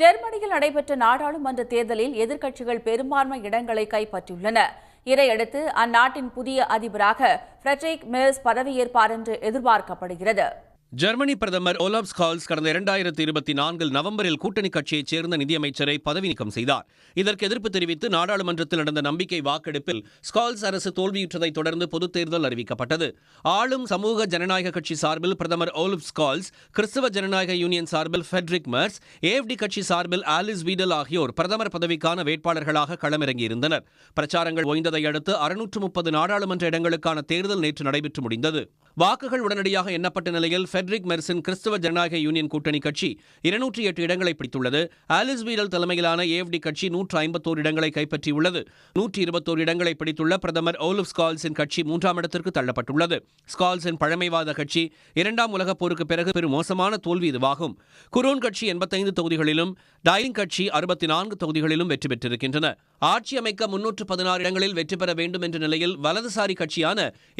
ஜெர்மனியில் நடைபெற்ற நாடாளுமன்ற தேர்தலில் எதிர்க்கட்சிகள் பெரும்பான்மை இடங்களை கைப்பற்றியுள்ளன. இதையடுத்து அந்நாட்டின் புதிய அதிபராக ஃபிரெட்ரிக் மெர்ஸ் பதவியேற்பார் என்று எதிர்பார்க்கப்படுகிறது. ஜெர்மனி பிரதமர் ஓலாப் ஸ்கால்ஸ் கடந்த 2024 நவம்பரில் கூட்டணி கட்சியைச் சேர்ந்த நிதியமைச்சரை பதவி நீக்கம் செய்தார். இதற்கு எதிர்ப்பு தெரிவித்து நாடாளுமன்றத்தில் நடந்த நம்பிக்கை வாக்கெடுப்பில் ஸ்கால்ஸ் அரசு தோல்வியுற்றதைத் தொடர்ந்து பொதுத் தேர்தல் அறிவிக்கப்பட்டது. ஆளும் சமூக ஜனநாயக கட்சி சார்பில் பிரதமர் ஓலாப் ஸ்கால்ஸ், கிறிஸ்தவ ஜனநாயக யூனியன் சார்பில் ஃபிரெட்ரிக் மெர்ஸ், AfD கட்சி சார்பில் ஆலிஸ் வீடல் ஆகியோர் பிரதமர் பதவிக்கான வேட்பாளர்களாக களமிறங்கியிருந்தனர். பிரச்சாரங்கள் ஓய்ந்ததை அடுத்து 630 நாடாளுமன்ற இடங்களுக்கான தேர்தல் நேற்று நடைபெற்று முடிந்தது. வாக்குகள் உடனடியாக எண்ணப்பட்ட நிலையில் ஃபிரெட்ரிக் மெர்ஸின் கிறிஸ்தவ ஜனநாயக யூனியன் கூட்டணி கட்சி 208 இடங்களை பிடித்துள்ளது. ஆலிஸ் வீடல் தலைமையிலான AfD கட்சி 151 இடங்களை கைப்பற்றியுள்ளது. 121 இடங்களை பிடித்துள்ள பிரதமர் ஓலாப் ஸ்கால்ஸின் கட்சி 3ஆம் இடத்திற்கு தள்ளப்பட்டுள்ளது. ஸ்கால்ஸின் பழமைவாத கட்சி 2ஆம் உலகப் போருக்கு பிறகு பெரும் மோசமான தோல்வி இதுவாகும். குரோன் கட்சி 85 தொகுதிகளிலும், டைலிங் கட்சி 64 தொகுதிகளிலும் வெற்றி பெற்றிருக்கின்றன. ஆட்சி அமைக்க 316 இடங்களில் வெற்றி பெற வேண்டும் என்ற நிலையில் வலதுசாரி கட்சியான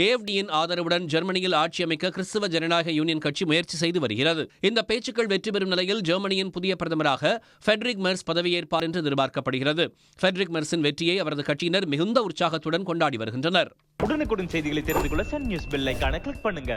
AfD-யின் ஆதரவுடன் ஜெர்மனியில் ஆட்சி அமைக்க கிறிஸ்தவ ஜனநாயக யூனியன் கட்சி முயற்சி செய்து வருகிறது. இந்த பேச்சுக்கள் வெற்றி பெறும் நிலையில் ஜெர்மனியின் புதிய பிரதமராக ஃபிரெட்ரிக் மெர்ஸ் பதவியேற்பார் என்று எதிர்பார்க்கப்படுகிறது. ஃபிரெட்ரிக் மெர்ஸின் வெற்றியை அவரது கட்சியினர் மிகுந்த உற்சாகத்துடன் கொண்டாடி வருகின்றனர். உடனுக்குடன் செய்திகளை தெரிந்து கொள்ள சன் நியூஸ் பெல் ஐகானை கிளிக் பண்ணுங்க.